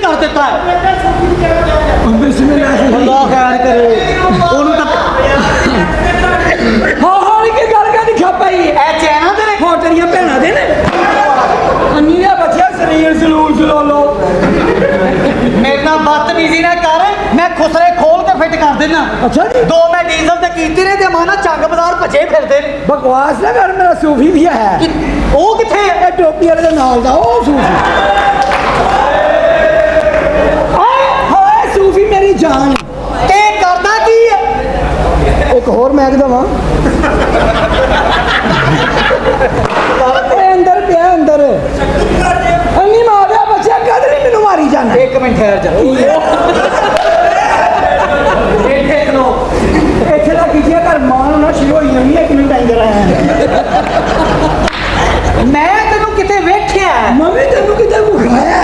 कर दिता है अल्लाह खैर करे ओनू तक हाँ हाँ की गल का दिखा पाई ए चैना दे हो तेरिया भैणा दे ने अन्निया बच्चा शरीर सलूल सलोलो मेरे नाल बदतमीजी ना कर मैं खुसरे खोल के फिट कर देना अच्छा जी दो मैं डीजल ते कीती ने ते माना चंग बाजार भजे फिरदे ने बकवास ना कर मेरा सूफी भी है ओ किथे है ए टोपी वाले दे नाल दा ओ सूफी हाय सूफी मेरी जान ते करदा की है एक होर मैं दवा अंदर पे अंदर अन्नी मारिया बच्चा कद नहीं मैनू मारी जाना एक मिनट ठहर जा देख लो ਇੱਥੇ ਦਾ ਕੀਜੀਆ ਘਰ ਮਾਨ ਨਾ ਸ਼ੁਰੂ ਹੋਈ ਨਹੀਂ ਇੱਕ ਮਿੰਟ ਅੰਦਰ ਆਇਆ मैं तेनू किते वेख्या ਮੰਮੀ ਤੈਨੂੰ ਕਿਤੇ ਵਿਖਾਇਆ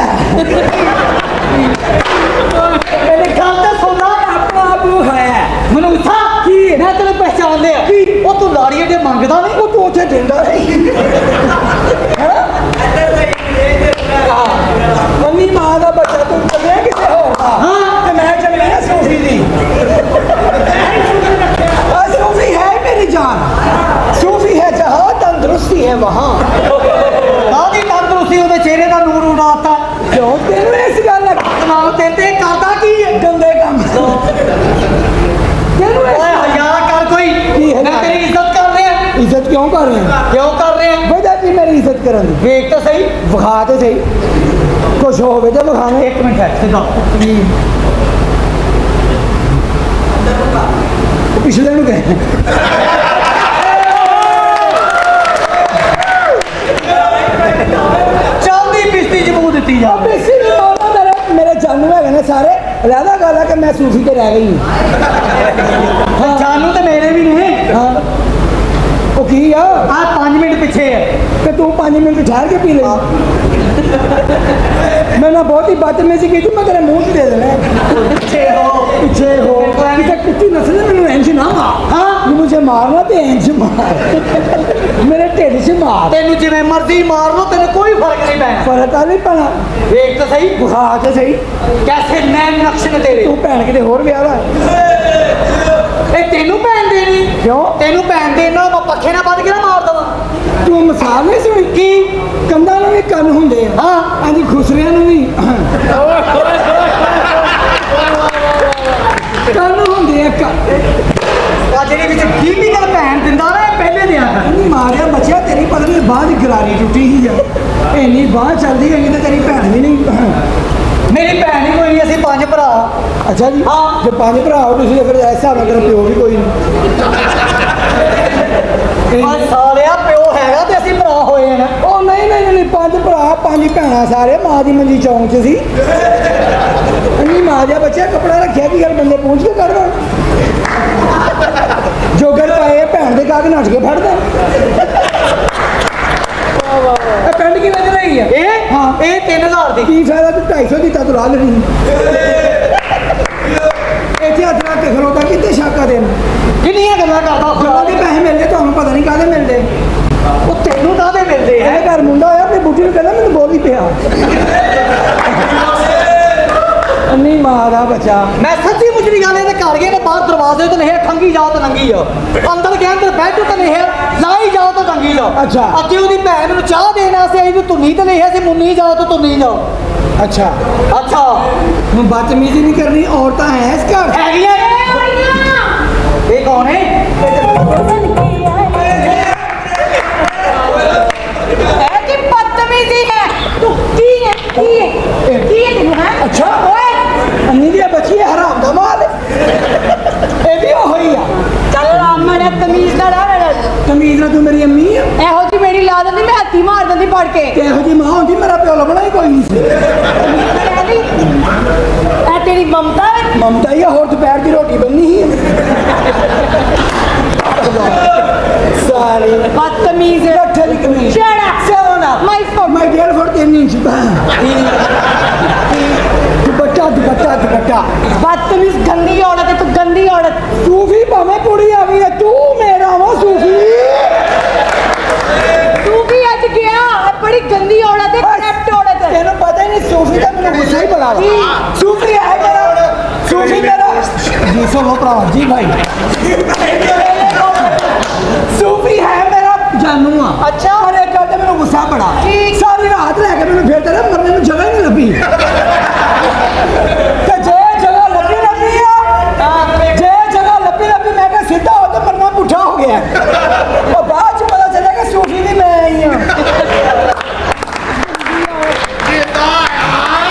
मेरी गल ते सुन ਆਪਣਾ ਆਪ ਵਿਖਾਇਆ मनुष्या की? मैं तेरे पहचान लिया की? ओ तू लाड़िए दे मंगदा नहीं ਉਹ ਤੂੰ ਉੱਥੇ ਡਿੰਦਾ ਨਹੀਂ ਮੰਮੀ ਮਾਂ ਦਾ ਬੱਚਾ ਤੂੰ ਚੱਲਿਆ ਕਿਸੇ ਹੋਰ ਦਾ हाँ ਤੇ ਮੈਂ ਚੱਲਿਆ ਸੂਫੀ ਦੀ सूफी है मेरी जान सूफी है जहाँ तंदुरुस्ती है वहाँ कादी तंदुरुस्ती ओदे चेहरे दा नूर उड़ाता क्यों तेनू इस गल नाल ते करदा की है गंदे काम तेनू ओए हया कर कोई की है? मैं तेरी इज्जत कर रहे हैं इज्जत क्यों कर रहे हैं क्यों कर रहे हैं वजह की मेरी इज्जत करन दी देख तो सही विखा तो सही कुछ होवे तो विखाने एक मिनट है सीधा पिछले नु कहे चलदी पिस्ती च मुंह दित्ती जा बेसी नहीं मारना मेरे जानू है ने सारे लहदा गल है कि मैं सूफी ते रह गई हूं जानू ते मेरे भी नहीं हाँ वो की आ आ 5 मिनट पीछे है कि तू 5 मिनट ठहर के पी ले मैं ना बहुत ही बदतमीजी की थी मैं तेरे मुंह से दे देना पीछे हो पीछे हो किसी कुत्ती नस्ल ने मैंने इंज ना मार हाँ मुझे मारना तो इंज मार मेरे ढिड से मार तेनू जिवें मर्जी मार लो तेरे कोई फर्क नहीं पैना फर्क आ नहीं पैना देख तो सही बुखा के सही कैसे मैं नक्श ने तेरे तू भैन किते होर विआह दा ए तेनू भैन देनी क्यों तेनू भैन देना मैं पखे ना बद के ना मार दवा तू मिसाल नहीं सुनी की कंधा ਨੂੰ ਵੀ ਕੰਨ ਹੁੰਦੇ ਆ हाँ ਹਾਂਜੀ ਖੁਸਰਿਆਂ ਨੂੰ ਵੀ ਕੰਨ ਹੁੰਦੇ ਆ ਆ ਜਿਹੜੀ ਵਿੱਚ ਕੀਮੀਕਲ ਭੈਣ ਦਿੰਦਾ ਨਾ ਇਹ ਪਹਿਲੇ ਦਿਆਂ ਕਰ ਨਹੀਂ ਮਾਰਿਆ ਬੱਚਿਆ ਤੇਰੀ ਪਤਾ ਨਹੀਂ ਬਾਂਹ ਦੀ ਗਰਾਰੀ ਟੁੱਟੀ ਸੀ ਆ ਇੰਨੀ ਬਾਂਹ ਚੱਲਦੀ ਹੈਗੀ ਤੇ ਤੇਰੀ ਭੈਣ ਵੀ ਨਹੀਂ ਮੇਰੀ ਭੈਣ ਹੀ ਕੋਈ ਨਹੀਂ ਅਸੀਂ 5 ਭਰਾ ਅੱਛਾ ਜੀ ਹਾਂ। ਜੇ 5 ਭਰਾ ਹੋ ਤੁਸੀਂ ਫਿਰ ਐਸਾ ਨਾ ਕਰੋ ਪਿਓ ਵੀ ਕੋਈ ਨਹੀਂ ਆ ਸਾਲਿਆ ਪਿਓ ਹੈਗਾ ਤੇ ਅਸੀਂ ਭਰਾ ਹੋਏ ਆ ਨਾ ਉਹ ਨਹੀਂ ਨਹੀਂ ਨਹੀਂ 5 ਭਰਾ 5 ਭੈਣਾਂ ਸਾਰੇ ਮਾਂ ਦੀ ਮੰਜੀ ਚੌਂਕ 'ਚ ਸੀ ਇੰਨੀ ਮਾਂ ਦਾ ਬੱਚਾ ਕੱਪੜਾ ਰੱਖਿਆ ਕੀ ਗੱਲ ਬੰਦੇ ਪਹੁੰਚ ਕੇ ਕਰ ਦੋ ਜੋਗਰ ਪਾਏ ਭੈਣ ਦੇ ਕਾਗ ਨੱਠ ਕੇ ਫੜਦਾ ਇਹ ਪਿੰਡ ਕੀ ਵਜ ਰਹੀ ਹੈ ਇਹ ਹਾਂ। ਇਹ 3000 ਦੀ ਕੀ ਫਾਇਦਾ ਤੂੰ 250 ਦਿੱਤਾ ਤੂੰ ਰਾਹ ਲੈਣੀ ਇੱਥੇ ਹੱਥ ਰੱਖ ਕੇ ਖਲੋਤਾ ਕਿਤੇ ਸ਼ਾਕਾ ਦੇਣ ਕਿੰਨੀਆਂ ਗੱਲਾਂ ਕਰਦਾ ਜਦੋਂ ਦੇ ਪੈਸੇ ਮਿਲਦੇ ਤੁਹਾਨੂੰ ਪਤਾ ਨਹੀਂ ਕਾਹਦੇ ਮਿਲਦੇ ਉਹ ਤੈਨੂੰ ਕਾਹਦੇ ਮਿਲਦੇ ਆ ਇਹ ਘਰ ਮੁੰਡਾ ਹੋਇਆ ਆਪਣੀ ਬੁੱਢੀ ਨੂੰ ਕਹਿੰਦਾ ਮੈਨੂੰ ਬੋਲ ਹੀ ਪਿਆ ਨਹੀਂ ਮਾਰਾ ਬੱਚਾ ਮੈਂ ਸੱਚੀ ਮੁੱਚੀ ਗੱਲ ਇਹ ਕਰ ਗਏ ਨੇ ਬਾਹਰ ਦਰਵਾਜ਼ੇ ਤੇ ਲਿਖਿਆ ਖੰਗੀ ਜਾਓ ਤੇ ਨੰਗੀ ਜਾਓ ਅੰਦਰ ਗਏ ਅੰਦਰ ਬੈਠੋ ਤੇ ਲਿਖਿਆ ਲਾਈ ਜਾਓ ਤੇ ਨੰਗੀ ਜਾਓ ਅੱਛਾ। ਅੱਗੇ ਉਹਦੀ ਭੈਣ ਨੂੰ ਚਾਹ ਦੇਣਾ ਸੀ ਇਹਨੂੰ ਤੁੰਨੀ ਤੇ ਲਿਖਿਆ ਸੀ ਮੁੰਨੀ ਜਾਓ ਤੇ ਤੁੰਨੀ ਜਾਓ ਅੱਛਾ ਅੱਛਾ ਹੁਣ ਬਦਤਮੀਜ਼ੀ ਨਹੀਂ ਕਰਨੀ ਔਰਤਾਂ ਹੈ ਇਸ ਘਰ ਹੈਗੀਆਂ ਇਹ ਕੌਣ ਹੈ की बदतमीजी है तू की है तेनू है ਅੱਛਾ ओए ਅੰਨੀ ਦੀ ਬੱਚੀ ਹੈ ਹਰਾਮ ਦਾ ਮਾਲ ਇਹ ਵੀ ਹੋਈ ਆ चल राम ने तमीज ना रह ਤਮੀਜ਼ ਨਾਲ ਤੂੰ ਮੇਰੀ ਅੰਮੀ ਆ ਇਹੋ ਜੀ ਮੇਰੀ ਲਾਦ ਨਹੀਂ ਮੈਂ ਹੱਥੀ ਮਾਰ ਦਿੰਦੀ ਫੜ ਕੇ ਤੇ ਇਹੋ ਜੀ ਮਾਂ ਹੁੰਦੀ ਮੇਰਾ ਪਿਓ ਲੱਭਣਾ ਹੀ ਕੋਈ ਨਹੀਂ ਸੀ ਇਹ ਤੇਰੀ ਮਮਤਾ ਹੈ ਮਮਤਾ ਹੀ ਆ, ਹੋਰ ਦੁਪਹਿਰ ਦੀ ਰੋਟੀ ਬੰਨੀ ਸੀ ਸਾਰੀ ਬਦਤਮੀਜ਼ ਇਕੱਠੇ ਦੀ ਕਮੀਜ਼ Shut up. ਸੋਨਾ My phone. My dear for 3 inch ਦੁਪੱਟਾ ਦੁਪੱਟਾ ਦੁਪੱਟਾ बदतमीज गंदी औरत है तू गंदी औरत ਸੂਫੀ ਭਾਵੇਂ ਕੁੜੀ ਆਵੀ ਹੈ ਤੂੰ ਮੇਰਾ ਵਾ ਸੂਫੀ तू भी आज गया बड़ी गंदी औरत है करप्ट औरत है ਤੈਨੂੰ ਪਤਾ ਹੀ ਨਹੀਂ ਸੂਫੀ ਦਾ ਮੈਨੂੰ ਗੁੱਸਾ ਹੀ ਬੜਾ ਵਾ ਗਿਆ ਉਹ ਬਾਅਦ ਚ ਪਤਾ ਚੱਲਿਆ ਕਿ ਸੂਫੀ ਵੀ ਮੈਂ ਆਈ ਹਾਂ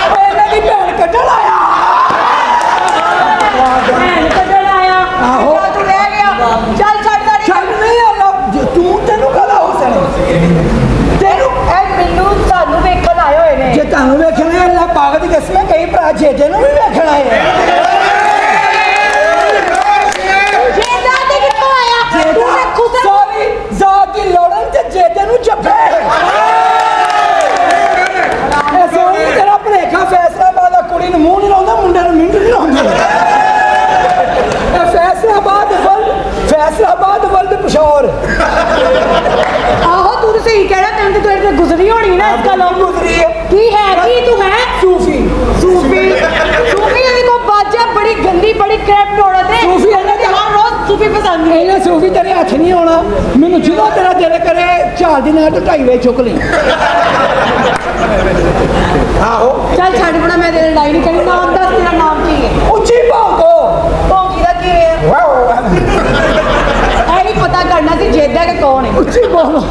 ਉਹ ਇਹਨਾਂ ਦੀ ਭੈਣ ਕੱਢਣ ਆਇਆ ਭੈਣ ਕੱਢਣ ਆਇਆ ਆਹੋ। ਚੱਲ ਤੂੰ ਰਹਿ ਗਿਆ ਚੱਲ ਛੱਡ ਦਾ ਛੱਡ ਨਹੀਂ ਆਲਾ ਤੂੰ ਤੈਨੂੰ ਕਹਦਾ ਹੁਸਨ ਤੈਨੂੰ ਇਹ ਮੈਨੂੰ ਸਾਨੂੰ ਵੇਖਣ ਆਏ ਹੋਏ ਨੇ ਜੇ ਤੁਹਾਨੂੰ ਵੇਖਣਾ ਹੈ ਅੱਲਾ ਪਾਕ ਦੀ ਕਸਮ ਹੈ ਕਈ ਭਰਾ ਜੇਜੇ ਨੂੰ ਵੀ ਵੇਖਣਾ ਹੈ ਜੇਦਾ ਤੇ ਕਿੱਥੋਂ ਆਇਆ ਤੂੰ ਨੇ ਖੁਦ ਸਾਰੀ ਜ਼ਾਤ ਦੀ ਲੋੜਨ ਤੇ ਜੇਜੇ ਨੂੰ ਜੱਫੇ ਇਹ ਸੋਹਣੀ ਤੇਰਾ ਭਲੇਖਾ ਫੈਸਲਾਬਾਦ ਦਾ ਕੁੜੀ ਨੂੰ ਮੂੰਹ ਨਹੀਂ ਲਾਉਂਦਾ ਮੁੰਡੇ ਨੂੰ ਮਿੰਟ ਨਹੀਂ ਲਾਉਂਦੇ ਇਹ ਫੈਸਲਾਬਾਦ ਵਲਦ ਪਿਸ਼ੌਰ ਆਹੋ ਤੂੰ ਸਹੀ ਕਹਿ ਰਿਹਾ ਤੈਨੂੰ ਤੇ ਤੇਰੇ ਤੇ ਗੁਜ਼ਰੀ ਹੋਣੀ ਨਾ ਇਸ ਗੱਲੋਂ ਗੁਜ਼ਰੀ ਹੈ ਕੀ ਹੈ ਕੀ ਤੂੰ ਹੈ ਸੂਫੀ ਸੂਫੀ ਇਹਦੀ ਕੋ ਬਾਜਾ ਬੜੀ ਗੰਦੀ ਬੜੀ ਕਰੈਪ ਔਰਤ ਹੈ ਸੂਫੀ ਇਹਨੇ ਤੇ ਹਰ ਰੋਜ਼ ਸੂਫੀ ਪਸੰਦ ਹੈ ਇਹਨੇ ਸੂਫੀ ਤੇਰੇ ਹੱਥ ਨਹੀਂ ਆਉਣਾ ਮੈਨੂੰ ਜਦੋਂ ਤੇਰਾ ਦਿਲ ਕਰੇ ਝਾਲ ਦੀ ਨਾਲ ਢਾਈ ਵੇ ਚੁੱਕ ਲਈ ਆਹੋ ਚੱਲ ਛੱਡ ਬੜਾ ਮੈਂ ਤੇਰੇ ਲੜਾਈ ਨਹੀਂ ਕਰਨੀ ਨਾਮ ਦੱਸ ਤੇਰਾ ਨਾਮ ਕੀ ਹੈ ਉੱਚੀ ਭੌਂਕੋ ਭੌਂਕੀ ਦਾ ਕੀ ਹੈ ਵਾਓ ਇਹ ਨਹੀਂ ਪਤਾ ਕਰਨਾ ਸੀ ਜੇਦਾ ਕਿ ਕੌਣ ਹੈ ਉੱਚੀ ਬੋਲੋ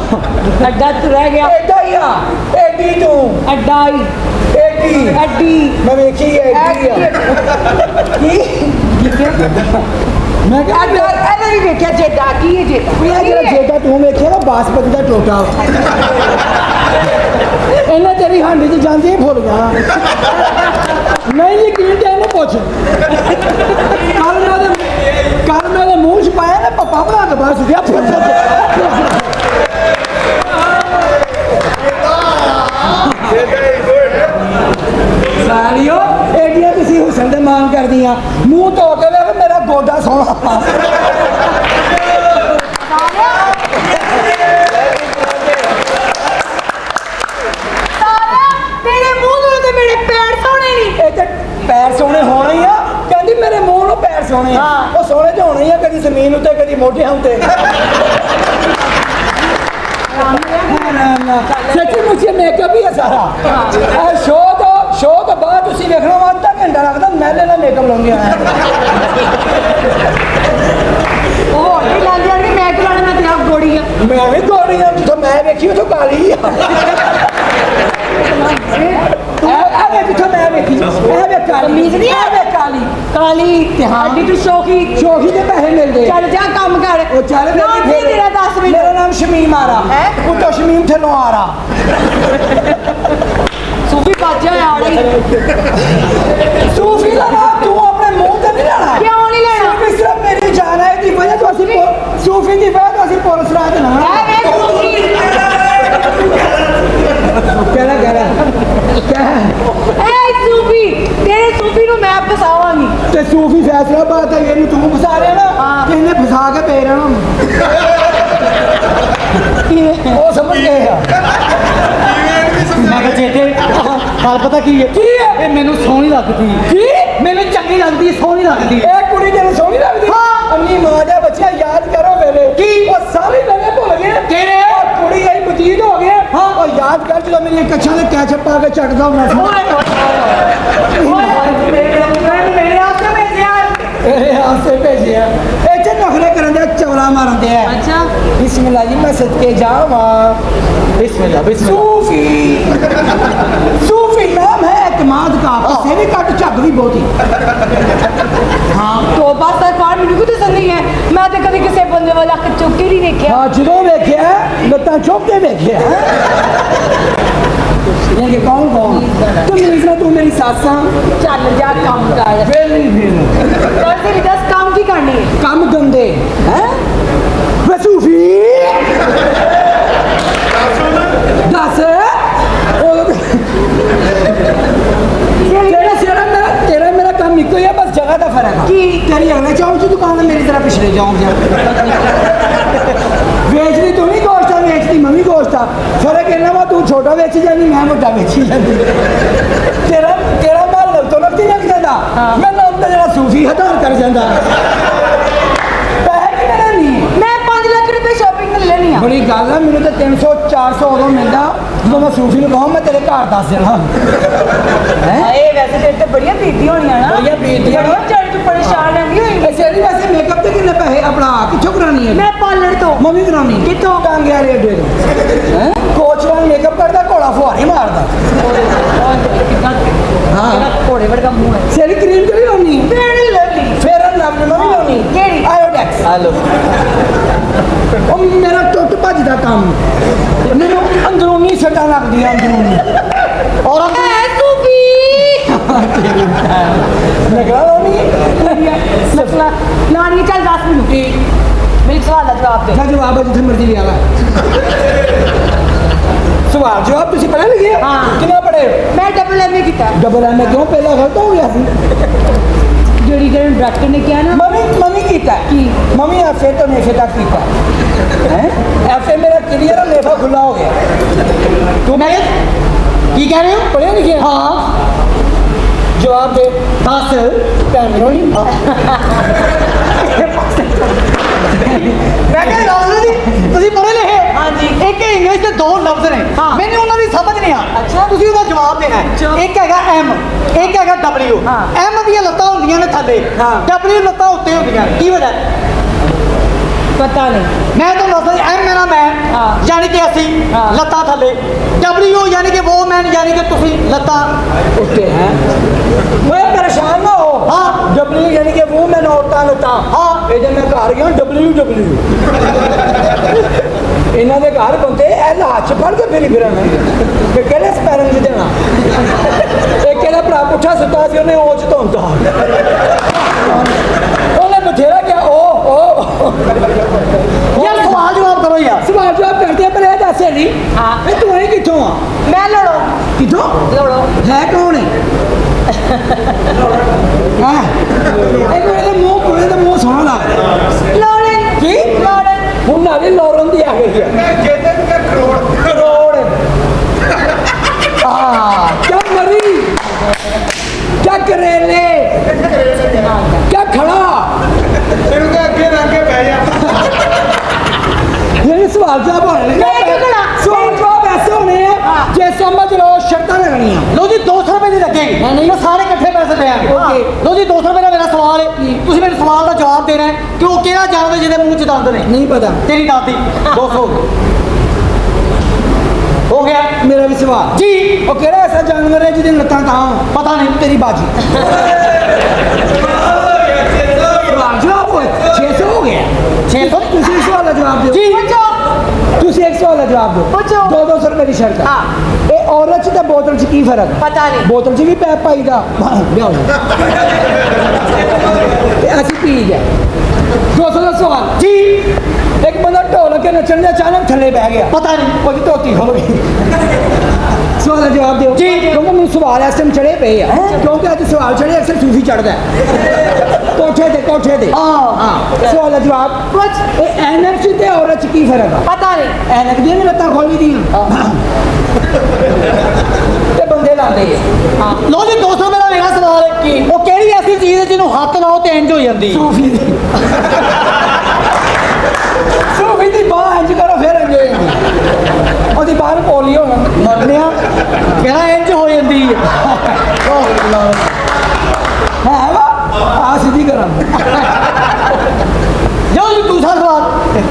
ਅੱਡਾ ਤੂੰ ਰਹਿ ਗਿਆ ਐਡਾ ਹੀ ਆ ਐਡੀ ਤੂੰ ਅੱਡਾ ਹੀ ਐਡੀ ਅੱਡੀ ਮੈਂ ਵੇਖੀ ਐਡੀ ਆ ਕੀ ਮੈਂ ਕਿਹਾ ਅੱਡਾ ਇਹਨੇ ਵੀ ਵੇਖਿਆ ਜੇਦਾ ਕੀ ਹੈ ਜੇਦਾ ਇਹ ਜਿਹੜਾ ਜੇਦਾ ਤੂੰ ਵੇਖਿਆ ਨਾ ਬਾਸਪਤੀ ਦਾ ਟੋਟਾ ਇਹਨੇ ਤੇਰੀ ਹਾਂਡੀ 'ਚ ਜਾਂਦੀ ਹੀ ਭੁੱਲ ਜਾਣਾ ਨਹੀਂ ਯਕੀਨ ਤੇ ਇਹਨੂੰ ਪੁੱਛ ਕੱਲ ਮੈਂ ਉਹਦੇ ਮੂੰਹ 'ਚ ਪਾਇਆ ਨਾ ਪੱਪਾ ਬਣਾ ਕੇ ਬਾਹਰ ਸੁੱਟਿਆ ਸਾਲੀਓ ਐਡੀਆਂ ਤੁਸੀਂ ਹੁਸਨ ਦੇ ਮਾਨ ਕਰਦੀਆਂ ਮੂੰਹ ਧੋ ਕੇ ਵੇਖ ਮੇਰਾ ਗੋਡਾ ਸੋਹਣਾ ਤੇਰੇ ਮੂੰਹ ਨੂੰ ਤੇ ਮੇਰੇ ਪੈਰ ਸੋਹਣੇ ਨਹੀਂ ਇਹ ਤੇ ਪੈਰ ਸੋਹਣੇ ਹੋਣੇ ਹੀ ਆ ਕਹਿੰਦੀ ਮੇਰੇ ਮੂੰਹ ਨੂੰ ਪੈਰ ਸੋਹਣੇ ਆ ਹਾਂ। ਉਹ ਸੋਹਣੇ ਤੇ ਹੋਣੇ ਹੀ ਆ ਕਦੀ ਜ਼ਮੀਨ ਉੱਤੇ ਕਦੀ ਮੋਢਿਆਂ ਉੱਤੇ ਸੱਚੀ ਮੁੱਚੀ ਮੇਕਅਪ ਹੀ ਆ ਸਾਰਾ ਇਹ ਸ਼ੋਅ ਤੋਂ ਬਾਅਦ ਤੁਸੀਂ ਵੇਖਣਾ ਵਾ ਅੱਧਾ ਘੰਟਾ ਲੱਗਦਾ ਮਹਿਲੇ ਨਾਲ ਮੇਕਅਪ ਲਾਉਂਦੀ ਆ ਉਹ ਨਹੀਂ ਲਾਂਦੀ ਆ ਮੈਂ ਕਿ ਲਾਣਾ ਮੈਂ ਤੇ ਆਪ ਗੋੜੀ ਆ ਮੈਂ ਵੀ ਗੋਰੀ ਆ ਜਿੱਥੋਂ ਮੈਂ ਵੇਖੀ ਉੱਥੋਂ ਕਾਲੀ ਆ ਇਹ ਵੇ ਜਿੱਥੋਂ ਮੈਂ ਵੇਖੀ ਇਹ ਵੇ ਕਾਲੀ ਤਮੀਜ਼ ਨਹੀਂ ਆ। ਇਹ ਵੇ ਕਾਲੀ ਕਾਲੀ ਤੇ ਹਾਂ। ਅੱਡੀ ਤੂੰ ਸ਼ੌਕੀ ਸ਼ੋਖੀ ਦੇ ਪੈਸੇ ਮਿਲਦੇ ਚੱਲ ਜਾ ਕੰਮ ਕਰ ਉਹ ਚੱਲ ਮੇਰੀ ਨਾਮ ਕੀ ਤੇਰਾ 10 ਮਿੰਟ ਮੇਰਾ ਨਾਮ ਸ਼ਮੀਮ ਆਰਾ ਹੈਂ? ਉੱਤੋਂ ਸ਼ਮੀਮ ਥੱਲੋਂ ਆਰਾ ਸੂਫੀ ਬਾਜਾ ਆ ਰਹੀ ਸੂਫੀ ਦਾ ਨਾਮ ਤੂੰ ਆਪਣੇ ਮੂੰਹ ਤੇ ਨਹੀਂ ਲੈਣਾ ਕਿਉਂ ਨਹੀਂ ਲੈਣਾ? ਸੂਫੀ ਸਿਰਫ ਮੇਰੀ ਜਾਨ ਹੈ ਦੀ ਵਜ੍ਹਾ ਤੋਂ ਅਸੀਂ ਸੂਫੀ ਦੀ ਵਜ੍ਹਾ ਤੋਂ ਅਸੀਂ ਪੁਲਿਸ ਰਾਜ ਨਾ ਐ ਵੇ ਸੂਫੀ ਕਹਿ ਐ ਸੂਫੀ ਤੇਰੇ ਸੂਫੀ ਨੂੰ ਮੈਂ ਫਸਾਵਾਂਗੀ ਤੇ ਸੂਫੀ ਫੈਸਲਾਬਾਦ ਹੈ ਇਹਨੂੰ ਤੂੰ ਫਸਾ ਰਿਹਾ ਨਾ ਹਾਂ। ਤੇ ਇਹਨੇ ਫਸਾ ਕੇ ਪੇ ਰਹਿਣਾ ਉਹ ਸਮਝ ਗਏ ਆ ਮੈਂ ਕਿਹਾ ਜੇਤੇ ਗੱਲ ਪਤਾ ਕੀ ਹੈ ਇਹ ਮੈਨੂੰ ਸੋਹਣੀ ਲੱਗਦੀ ਕੀ ਮੈਨੂੰ ਚੰਗੀ ਲੱਗਦੀ ਸੋਹਣੀ ਲੱਗਦੀ ਇਹ ਕੁੜੀ ਤੈਨੂੰ ਸੋਹਣੀ ਲੱਗਦੀ ਹਾਂ। ਅੰਨੀ ਮਾਂ ਦਾ ਬੱਚਾ ਯਾਦ ਕਰੋ ਮੇਰੇ ਕੀ? ਉਹ ਸਾਰੇ ਨਵੇਂ ਭੁੱਲ ਗਏ ਕਿਹੜੇ? ਉਹ ਕੁੜੀ ਆਈ ਬਤੀਤ ਹੋ ਗਏ ਹਾਂ। ਉਹ ਯਾਦ ਕਰ ਜਦੋਂ ਮੇਰੀਆਂ ਕੱਛਾਂ ਦੇ ਕੈਚਅਪ ਪਾ ਕੇ ਚੱਟਦਾ ਹੁੰਦਾ ਸੀ ਮੇਰੇ ਆਸਰੇ ਵਿੱਚ ਯਾਰ ਇਹ ਆਸੇ ਭੇਜਿਆ ਇੱਥੇ ਨਖਰੇ ਕਰਨ ਦੇ ਚਵਲਾ ਮਾਰਨ ਦੇ ਆ ਅੱਛਾ ਬਿਸਮਿਲ੍ਲਾ ਜੀ ਮੈਂ ਸਦਕੇ ਜਾਵਾਂ ਬਿਸਮਿਲ੍ਲਾ सूफी नाम है एतमाद का से भी कट झग भी बहुत ही ਤੋਬਾ ਸਰਕਾਰ ਮੈਨੂੰ ਕਿਉਂ ਦੱਸਣ ਨਹੀਂ ਹੈ ਮੈਂ ਤਾਂ ਕਦੇ ਕਿਸੇ ਬੰਦੇ ਵਾਲਾ ਅੱਖ ਚੁੱਕ ਕੇ ਨਹੀਂ ਵੇਖਿਆ हाँ जो वेख्या लत्ता चुक के वेख्या ये कि कौन तुम इसमें तू मेरी सासा ਚੱਲ ਜਾ ਕੰਮ ਕਰ फिर ਕਰ ਤੇਰੀ ਦੱਸ ਕੰਮ ਕੀ ਕਰਨੀ ਹੈ कम गंदे हैं वे सूफी दस तेरा मेरा काम इको ही है बस जगह का फर्क है की? तेरी अगले चौक से दुकान है मेरी तरह पिछले चौक से बेचती तू नहीं गोश्त है बेचती मम्मी गोश्त है फर्क इन्ना वा तू छोटा बेची जानी मैं मोटा बेची जानी तेरा माल लग तो लगती लग जाता मैं नाम तो जरा सूफी हटार कर जाता पैसे कि मेरा नहीं ਮੈਂ 5 ਲੱਖ ਰੁਪਏ ਸ਼ਾਪਿੰਗ ਕਰ ਲੈਣੀ ਆ बड़ी गल है मैंने तो 300 400 उदों मिलता जो मैं सूफी को कहूँ मैं तेरे घर दस देना ਹਾਏ वैसे तेरे ते बड़ियां बीती होनियां ना बड़ियां बीतियां। चल तू परेशान नहीं होएगी सेरी वैसे मेकअप के कितने पैसे अपना किथों करानी है मैं पार्लर तो मम्मी करानी किथों टांगे वाले अड्डे तो हैं कोच वाला मेकअप करदा घोड़ा फुहारे मारदा हाँ घोड़े वर्गा मुंह है सेरी क्रीम किहड़ी लाउनी very lovely fair and lovely mummy लाउनी केड़ी आयोडेक्स हेलो ਉਹ ਮੇਰਾ ਟੁੱਟ ਭੱਜ ਦਾ ਕੰਮ ਮੈਨੂੰ ਅੰਦਰੂਨੀ ਸੱਟਾਂ ਲੱਗਦੀਆਂ ਅੰਦਰੂਨੀ और ए सूफी ਨਗਰਾ ਲਾਉਣੀ मसला लानी चल 10 मिनट मेरे सवाल का जवाब दे ਦਾ ਜਵਾਬ ਜਿੱਥੇ ਮਰਜ਼ੀ ਲਿਆ ਵਾ ਸਵਾਲ ਜਵਾਬ ਤੁਸੀਂ ਪੜ੍ਹੇ ਲਿਖੇ ਆ? ਹਾਂ। ਕਿੰਨਾ ਪੜ੍ਹੇ मैं डबल एमए किया ਡਬਲ ਐਮ ਕਿਉਂ ਪਹਿਲਾਂ ਗਲਤ ਹੋ ਗਿਆ ਸੀ ਜਿਹੜੀ ਕਰਨ ਡਾਕਟਰ ਨੇ ਕਿਹਾ ਨਾ ਮਮੀ ਕੀਤਾ ਕੀ? ਮਮੀ ਐਫਏ ਤੋਂ ਨੇਫੇ ਤੱਕ ਕੀਤਾ ਹੈ ਐਫਏ ਮੇਰਾ ਕਲੀਅਰ ਹੈ ਨੇਫਾ ਖੁੱਲਾ ਹੋ ਗਿਆ तू मैं की कह रहे हो ਪੜ੍ਹੇ ਲਿਖੇ हाँ ਜਵਾਬ ਦੇ 10 ਭੈਣ ਰੋਣੀ ਮੈਂ ਕਹਿੰਦਾ ਰਾਜੂ ਜੀ ਤੁਸੀਂ ਪੜ੍ਹੇ ਲਿਖੇ ਹਾਂਜੀ। ਇੱਕ ਇੰਗਲਿਸ਼ ਦੇ ਦੋ ਲਫ਼ਜ਼ ਨੇ ਹਾਂ। ਮੈਨੂੰ ਉਹਨਾਂ ਦੀ ਸਮਝ ਨਹੀਂ ਆ ਅੱਛਾ। ਤੁਸੀਂ ਉਹਦਾ ਜਵਾਬ ਦੇਣਾ ਹੈ। ਚਲੋ। ਇੱਕ ਹੈਗਾ ਐਮ ਇੱਕ ਹੈਗਾ ਡਬਲਯੂ ਹਾਂ। ਐਮ ਦੀਆਂ ਲੱਤਾਂ ਹੁੰਦੀਆਂ ਨੇ ਥੱਲੇ ਹਾਂ। ਡਬਲਯੂ ਲੱਤਾਂ ਉੱਤੇ ਹੁੰਦੀਆਂ ਨੇ। ਕੀ ਵਜ੍ਹਾ ਹੈ? पता नहीं ਮੈਂ ਤੁਹਾਨੂੰ ਦੱਸਦਾ ਐਮ ਮੇਰਾ ਮੈਨ ਹਾਂ। ਯਾਨੀ ਕਿ ਅਸੀਂ ਹਾਂ। ਲੱਤਾਂ ਥੱਲੇ ਡਬਲਯੂ ਯਾਨੀ ਕਿ ਉਹ ਮੈਨ ਯਾਨੀ ਕਿ ਤੁਸੀਂ ਲੱਤਾਂ ਉੱਤੇ ਹੈ ਮੈਂ ਪਰੇਸ਼ਾਨ ਨਾ ਹੋ ਹਾਂ। ਡਬਲਯੂ ਯਾਨੀ ਕਿ ਉਹ ਮੈਂ ਔਰਤਾਂ ਲਤਾ ਹਾਂ। ਇਹ ਜੇ ਮੈਂ ਘਰ ਗਿਆ ਡਬਲਯੂ ਇਹਨਾਂ ਦੇ ਘਰ ਬੰਦੇ ਐਲ ਹੱਥ 'ਚ ਫੜ ਕੇ ਫੇਰੀ ਫਿਰਨ ਕਿ ਕਿਹੜੇ ਸਪੈਲਿੰਗ 'ਚ ਦੇਣਾ ਇਹ ਕਿਹੜਾ ਭਰਾ ਪੁੱਠਾ ਸੁੱਤਾ ਸੀ ਉਹਨੇ ਉਹ 'ਚ ਧੁੰਦਾ ਉਹਨੇ ਬਥੇਰਾ ਕਿਹਾ ਉਹ ਯਾਰ ਸਵਾਲ ਜਵਾਬ ਕਰੋ ਯਾਰ ਸਵਾਲ ਜਵਾਬ ਕਰਦੇ ਪਰ ਇਹ ਦੱਸੇ ਨਹੀਂ ਹਾਂ। ਇਹ ਤੂੰ ਇਹ ਕਿੱਥੋਂ ਆ मैं लड़ो ਕਿੱਥੋਂ लड़ो ਹੈ ਕੌਣ ਹੈ ਹਾਂ ਇਹ ਕੋਈ ਇਹਦੇ ਮੂੰਹ ਕੋਲੇ ਦਾ ਮੂੰਹ ਸੋਹਣਾ ਲੱਗਦਾ लॉरेन ਕੀ लॉरेन ਹੁਣ ਨਾਲੇ ਲੋਰਨ ਦੀ ਆ ਗਈ ਹੈ ਕਰੋੜ ਆ ਕਿਆ ਮਰੀ ਕਿਆ ਕਰੇਲੇ ਕਿਆ ਖੜਾ ये सवाल जवाब होने लगे मैं क्यों खड़ा? सवाल जवाब ऐसे होने हैं हाँ। जे समझ लो शर्तां लगनियां ਲੋ ਜੀ 200 ਰੁਪਏ ਦੀ ਲੱਗੇਗੀ ਹਾਂ, ਨਹੀਂ। ਮੈਂ ਸਾਰੇ ਇਕੱਠੇ ਪੈਸੇ ਦੇਾਂਗੇ ਓਕੇ। ਲੋ ਜੀ 200 ਰੁਪਏ ਦਾ ਮੇਰਾ ਸਵਾਲ ਹੈ ਤੁਸੀਂ ਮੇਰੇ ਸਵਾਲ ਦਾ ਜਵਾਬ ਦੇਣਾ ਹੈ ਕਿ ਉਹ ਕਿਹੜਾ ਜਾਨਵਰ ਜਿਹਦੇ ਮੂੰਹ 'ਚ ਦੰਦ ਨੇ नहीं पता ਤੇਰੀ ਦਾਦੀ 200 ਹੋ ਗਿਆ मेरा भी सवाल ਜੀ ਉਹ ਕਿਹੜਾ ਐਸਾ ਜਾਨਵਰ ਹੈ ਜਿਹਦੇ ਲੱਤਾਂ ਤਾਂ ਪਤਾ ਨਹੀਂ तेरी बाजी सवाल जवाब होए 600 हो गया 600 ਤੁਸੀਂ ਇਸ ਸਵਾਲ ਦਾ ਜਵਾਬ ਦਿਓ ਜੀ ਤੁਸੀਂ ਇੱਕ ਸਵਾਲ ਦਾ ਜਵਾਬ ਦਿਓ ਪੁੱਛੋ। 200 ਰੁਪਏ ਦੀ ਸ਼ਰਤ ਹੈ हाँ ਇਹ ਔਰਤ 'ਚ ਤੇ ਬੋਤਲ 'ਚ ਕੀ ਫਰਕ ਹੈ पता नहीं ਬੋਤਲ 'ਚ ਵੀ ਪੈਪ ਪਾਈਦਾ ਲਿਆਓ ਤੇ ਅਸੀਂ ਪੀ ਗਏ 200 ਦਾ ਸਵਾਲ ਜੀ ਇੱਕ ਬੰਦਾ ਢੋਲ ਕੇ ਨੱਚਣ ਦੇ ਅਚਾਨਕ ਥੱਲੇ ਬਹਿ ਗਿਆ ਪਤਾ ਨਹੀਂ ਉਹਦੀ ਧੋਤੀ ਖੁੱਲ ਗਈ ਸਵਾਲ ਦਾ ਜਵਾਬ ਦਿਓ ਜੀ। ਕਿਉਂਕਿ ਮੈਨੂੰ ਸਵਾਲ ਇਸ ਟਾਈਮ ਚੜੇ ਪਏ ਆ ਕਿਉਂਕਿ ਅੱਜ ਸਵਾਲ ਚੜੇ ਅਕਸਰ ਸੂਫੀ ਚੜਦਾ ਕੋਠੇ ਤੇ ਹਾਂ ਸਵਾਲ ਦਾ ਜਵਾਬ कुछ ਇਹ ਐਨਕ 'ਚ ਤੇ ਔਰਤ 'ਚ ਕੀ ਫਰਕ ਆ पता नहीं ਐਨਕ ਦੀਆਂ ਵੀ ਲੱਤਾਂ ਖੋਲੀ ਦੀਆਂ ਤੇ ਬੰਦੇ ਲਾਉਂਦੇ ਆ ਲੋ ਜੀ 200 ਰੁਪਏ ਦਾ ਮੇਰਾ ਸਵਾਲ ਹੈ ਕਿ ਉਹ ਕਿਹੜੀ ਐਸੀ ਚੀਜ਼ ਹੈ ਜਿਹਨੂੰ ਹੱਥ ਲਾਓ ਤੇ ਇੰਜ ਹੋ ਜਾਂਦੀ ਹੈ? ਸੂਫੀ ਦੀ ਸੂਫੀ ਦੀ ਬਾਹ ਇੰਜ ਕਰੋ ਫਿਰ ਇੰਜ ਹੋ ਜਾਂਦੀ ਉਹਦੀ ਬਾਹ ਨੂੰ ਪੋਲੀਓ ਮੰਨਿਆ ਕਿਹੜਾ ਇੰਜ ਹੋ ਜਾਂਦੀ ਹੈ ਹੈ ਵਾ ਆ ਸਿੱਧੀ ਕਰਾਂ ਲੋ ਜੀ ਦੂਸਰਾ ਸਵਾਲ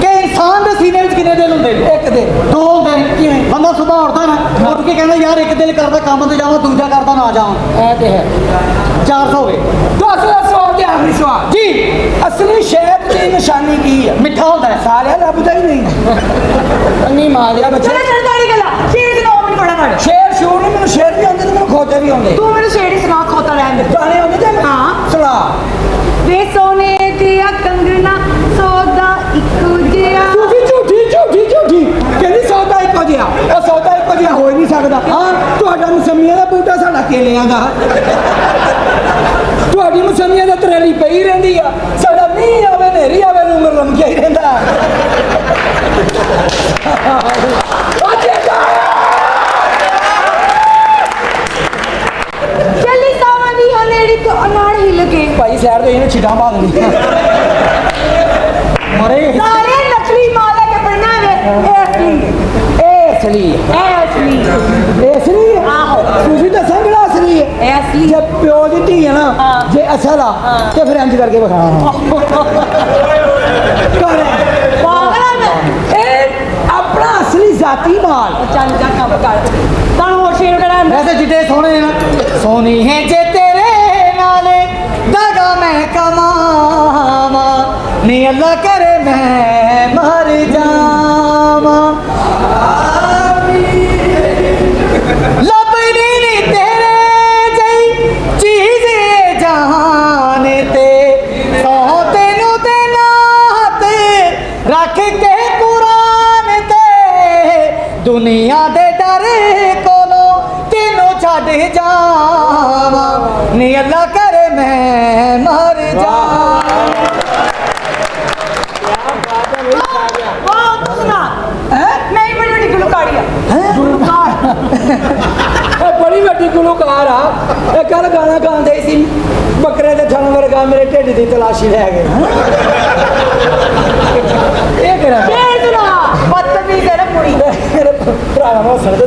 ਕਿ ਇਨਸਾਨ ਦੇ ਸੀਨੇ ਵਿੱਚ ਕਿੰਨੇ ਦਿਲ ਹੁੰਦੇ ਨੇ ਇੱਕ ਦਿਨ ਦੋ ਹੁੰਦੇ ਨੇ ਕਿਵੇਂ ਬੰਦਾ ਸੁਬਾਹ ਉੱਠਦਾ ਨਾ ਉੱਠ ਕੇ ਕਹਿੰਦਾ ਯਾਰ ਇੱਕ ਦਿਲ ਕਰਦਾ ਕੰਮ ਤੇ ਜਾਵਾਂ ਦੂਜਾ ਕਰਦਾ ਨਾ ਜਾਵਾਂ ਇਹ ਤੇ ਹੈ 400 ਹੋ ਗਏ 200 ਦਾ ਸਵਾਲ ਤੇ ਆਖਰੀ ਸਵਾਲ ਜੀ ਅਸਲੀ ਸ਼ਹਿਦ ਦੀ ਨਿਸ਼ਾਨੀ ਕੀ ਹੈ ਮਿੱਠਾ ਹੁੰਦਾ ਹੈ ਸਾਰਿਆਂ ਲੱਭਦਾ ਹੀ ਨਹੀਂ ਅੰਨੀ ਮਾਰ ਲਿਆ ਬੱਚੇ चलो चल ताड़ी गला शेर सुनाओ मैंने फटाफट ਸ਼ੇਰ ਸ਼ੂਰ ਨਹੀਂ ਮੈਨੂੰ ਸ਼ੇਰ ਵੀ ਆਉਂਦੇ ਤੇ ਮੈਨੂੰ ਖੋਤੇ ਵੀ ਆਉਂਦੇ तू मेरे शेर ही सुना खोता रहने दे ਗਾਣੇ ਆਉਂਦੇ ਤੇ हाँ ਸੁਣਾ ਵੇ ਸੋਨੇ ਦੀਆਂ ਕੰਗਣਾ ਸੌਦਾ ਇੱਕੋ ਜਿਹਾ ਝੂਠੀ ਕਹਿੰਦੀ ਸੌਦਾ ਇੱਕੋ ਜਿਹਾ ਉਹ ਸੌਦਾ ਇੱਕੋ ਜਿਹਾ ਹੋ ਹੀ ਨਹੀਂ ਸਕਦਾ ਹਾਂ ਤੁਹਾਡਾ ਮਸਮੀਆਂ ਦਾ ਬੂਟਾ ਸਾਡਾ ਕੇਲਿਆਂ ਦਾ ਤੁਹਾਡੀ ਮਸਮੀਆਂ ਦਾ ਤਰੇਲੀ ਪਈ ਰਹਿੰਦੀ ਆ ਸਾਡਾ ਮੀਂਹ ਆਵੇ ਨੇਰੀ ਆਵੇ ਨੂੰ ਉਮਰ ਲੰਮਕਿਆ ਹੀ ਰਹਿੰਦਾ ਚੱਲੀ ਸਾਵਾਂ ਦੀ ਹਨੇਰੀ ਤੋਂ ਅਨਾੜ ਹਿੱਲ ਕੇ ਭਾਈ ਸੈਰ ਤੋਂ ਇਹਨੇ ਛਿੱਟਾਂ ਪਾ ਦੇਣੀ ਲਾ ਤੇ ਫਿਰ ਇੰਜ ਕਰਕੇ ਵਿਖਾਣਾ ਪਾਗਲ ਆ ਮੈਂ ਇਹ ਆਪਣਾ ਅਸਲੀ ਜ਼ਾਤੀ ਮਾਲ ਚੱਲ ਜਾ ਕੰਮ ਕਰ ਤਾਂ ਹੋਰ ਸ਼ੇਰ ਕਿਹੜਾ ਹੈ? ਵੈਸੇ ਜਿੱਡੇ ਸੋਹਣੇ ਨਾ ਸੋਹਣੀ ਹੈ ਜੇ ਤੇਰੇ ਨਾਲ ਦਗਾ ਮੈਂ ਕਮਾਵਾਂ ਨੀ ਅੱਲਾ ਕਰੇ ਮੈਂ ਮਰ ਜਾਵਾਂ ਲੱਭਦੀ ਨੀ ਤੇਰੇ ਜਈ ਚੀਜ਼ ਇਹ ਜਹਾਨ ਤੇ ਸੌ ਤੈਨੂੰ ਤੇ ਨਾਤ ਰੱਖ ਕੇ ਕੁਰਾਨ ਤੇ ਦੁਨੀਆ ਦੇ ਡਰ ਕੋਲੋਂ ਤੈਨੂੰ ਛੱਡ ਜਾਵਾਂ ਨੀ ਅੱਲਾ ਕਰੇ ਮੈਂ ਮਰ ਜਾਵਾਂ ਵਾਹ ਤੂੰ ਸੁਣਾ ਹੈ ਮੈਂ ਹੀ ਬੜੀ ਵੱਡੀ ਗੁਲਕਾਰੀ ਆ ਗੁਲਕਾਰ ਇਹ ਬੜੀ ਵੱਡੀ ਗੁਲਕਾਰ ਆ ਇਹ ਕੱਲ ਗਾਣਾ ਗਾਉਂਦੇ ਸੀ ਬੱਕਰੇ ਦੇ ਥਣ ਵਰਗਾ ਮੇਰੇ ਢਿੱਡ ਦੀ ਤਲਾਸ਼ੀ ਲੈ ਗਏ ਇਹ ਕਿਹੜਾ ਸ਼ੇਰ ਸੁਣਾ ਬਦਤਮੀਜ਼ ਹੈ ਨਾ ਕੁੜੀ ਮੇਰੇ ਭਰਾਵਾ ਨੂੰ ਹੱਸਣ ਦੇ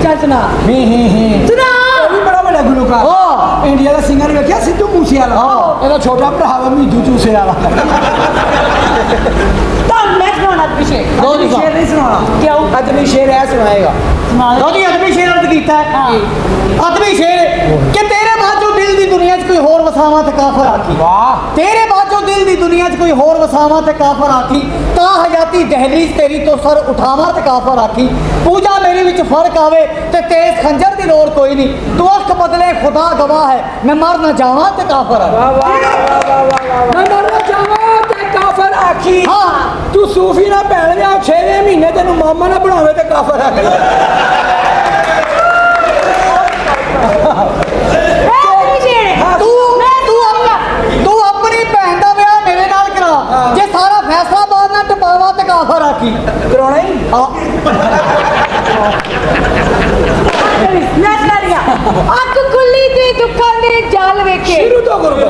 ਚੱਲ ਸੁਣਾ ਸੁਣਾ ਇਹ ਵੀ ਬੜਾ ਵੱਡਾ ਗੁਲਕਾਰ ਹਾਂ। ਇੰਡੀਆ ਦਾ ਸਿੰਗਰ ਵੇਖਿਆ ਸਿੱਧੂ ਮੂਸੇ ਵਾਲਾ ਇਹਦਾ ਛੋਟਾ ਭਰਾ ਵਾ ਮੀਦੂ ਚੂਸੇ ਵਾਲਾ ਤਾਂ ਮੈਂ ਸੁਣਾਉਣਾ ਪਿਛੇ ਦੋ ਅੱਜ ਵੀ ਸ਼ੇਰ ਨਹੀਂ ਸੁਣਾਉਣਾ ਕਿਉਂ ਅੱਜ ਵੀ ਸ਼ੇਰ ਐ ਸੁਣਾਏਗਾ ਦੋਦੀ ਅਦਬੀ ਸ਼ੇਰ ਅਰਜ਼ ਕੀਤਾ ਹੈ ਅਦਬੀ ਸ਼ੇਰ ਕਿ ਤੇਰੇ ਬਾਝੋਂ ਦਿਲ ਦੀ ਦੁਨੀਆ 'ਚ ਕੋਈ ਹੋਰ ਵਸਾਵਾਂ ਤੇ ਕਾਫਰ ਆਖੀ ਵਾਹ ਤੇਰੇ ਬਾਝੋਂ ਦਿਲ ਦੀ ਦੁਨੀਆ 'ਚ ਕੋਈ ਹੋਰ ਵਸਾਵਾਂ ਤੇ ਕਾਫਰ ਆਖੀ ਤਾਂ ਹਯਾਤੀ ਦਹਲੀਜ਼ ਤੇਰੀ ਤੋਂ ਸਰ ਉਠਾਵਾਂ ਤੇ ਕਾਫਰ ਆਖੀ ਪੂਜਾ ਮੇਰੇ ਵਿੱਚ ਫਰਕ ਆਵੇ ਤੇ ਤੇਜ਼ ਖੰਜਰ ਦੀ ਲੋੜ ਕੋਈ ਨਹੀਂ ਤੂੰ ਅੱਖ ਬਦਲੇ ਖੁਦਾ ਗਵਾਹ ਹੈ ਮੈਂ ਮਰ ਨਾ ਜਾਵਾਂ ਤੇ ਕਾਫਰ ਹੈ ਵਾਹ ਵਾਹ ਵਾਹ ਵਾਹ ਮੈਂ ਮਰਨਾ ਚਾਹਾਂ ਤੇ ਕਾਫਰ ਆਖੀ ਹਾਂ। ਤੂੰ ਸੂਫੀ ਨਾ ਭੈਣ ਜਾ 6ਵੇਂ ਮਹੀਨੇ ਤੈਨੂੰ ਮਾਮਾ ਨਾ ਬਣਾਵੇ ਤੇ ਕਾਫਰ ਆਖੀ ਤੂੰ ਆਪਣੀ ਭੈਣ ਦਾ ਵਿਆਹ ਮੇਰੇ ਨਾਲ ਕਰਾ ਜੇ ਸਾਰਾ ਫੈਸਲਾਬਾਦ ਨਾਲ ਟਪਾਵਾ ਤੇ ਕਾਫਰ ਆਖੀ ਕਰਾਉਣਾ ਹੀ ਹਾਂ ਮੈਂ ਸੁਣਾ ਰਹੀ ਹਾਂ ਅੱਖ ਖੁੱਲੀ ਤੇ ਦੁੱਖਾਂ ਦੇ ਜਾਲ ਵੇਖੇ ਸ਼ੁਰੂ ਤੋਂ ਗੁਰਬਤ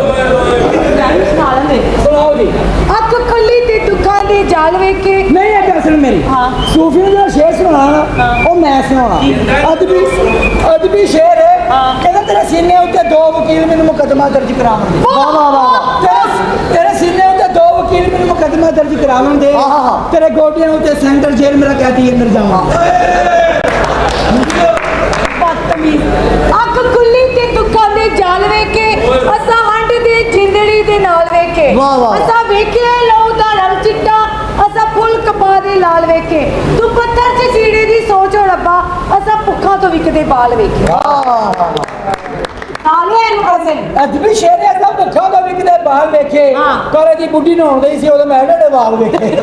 ਮੈਂ ਵੀ ਸੁਣਾ ਲੈਂਦੇ ਸੁਣਾਓ ਜੀ ਅੱਖ ਖੁੱਲੀ ਤੇ ਦੁੱਖਾਂ ਦੇ ਜਾਲ ਵੇਖੇ ਨਹੀਂ ਇਹ ਗੱਲ ਮੇਰੀ ਹਾਂ। ਸੂਫੀ ਨੇ ਜਿਹੜਾ ਸ਼ੇਰ ਸੁਣਾਉਣਾ ਨਾ ਉਹ ਮੈਂ ਸੁਣਾਉਣਾ ਅਦਬੀ ਸ਼ੇਰ ਹੈ ਕਹਿੰਦਾ ਤੇਰੇ ਸੀਨੇ ਉੱਤੇ ਦੋ ਵਕੀਲ ਮੈਨੂੰ ਮੁਕੱਦਮਾ ਦਰਜ ਕਰਾਉਣਗੇ ਵਾਹ ਵਾਹ ਵਾਹ ਤੇਰੇ ਸੀਨੇ ਉੱਤੇ ਦੋ ਵਕੀਲ ਮੈਨੂੰ ਮੁਕੱਦਮਾ ਦਰਜ ਕਰਾਉਣਗੇ ਆਹਾ। ਤੇਰੇ ਗੋਡਿਆਂ ਉੱਤੇ ਸੈਂਟਰ ਜੇਲ੍ਹ ਮੇਰਾ ਕੈਦੀ ਅੰਦਰ ਜਾਵਾਂ ਬਦਤਮੀਜ਼ ਅੱਖ ਖੁੱਲੀ ਤੇ ਦੁੱਖਾਂ ਦੇ ਜਾਲ ਵੇਖੇ ਅਸਾਂ ਹੰਡ ਦੇ ਜਿੰਦੜੀ ਦੇ ਨਾਲ ਵੇਖੇ ਵਾਹ, ਵਾਹ। ਅਸਾਂ ਵੇਖਿਆ ਲਹੂ ਦਾ ਰੰਗ ਚਿੱਟਾ ਅਸਾਂ ਫੁੱਲ ਕਪਾਹ ਦੇ ਲਾਲ ਵੇਖੇ ਤੂੰ ਪੱਥਰ 'ਚ ਸੀੜੇ ਦੀ ਸੋਚ ਹੋ ਰੱਬਾ ਅਸਾਂ ਭੁੱਖਾਂ ਤੋਂ ਵਿਕਦੇ ਬਾਲ ਵੇਖੇ ਨਾਲੇ ਇਹਨੂੰ ਪਸੰਦ ਅਦਬੀ ਸ਼ੇਰ ਹੈ ਸਭ ਭੁੱਖਾਂ ਦਾ ਵਿਕਦੇ ਬਾਲ ਵੇਖੇ ਹਾਂ। ਕੋਲੇ ਦੀ ਬੁੱਢੀ ਨਹਾਉਣ ਗਈ ਸੀ ਉਹਦੇ ਮੈਂ ਡੇਡੇ ਬਾਲ ਵੇਖੇ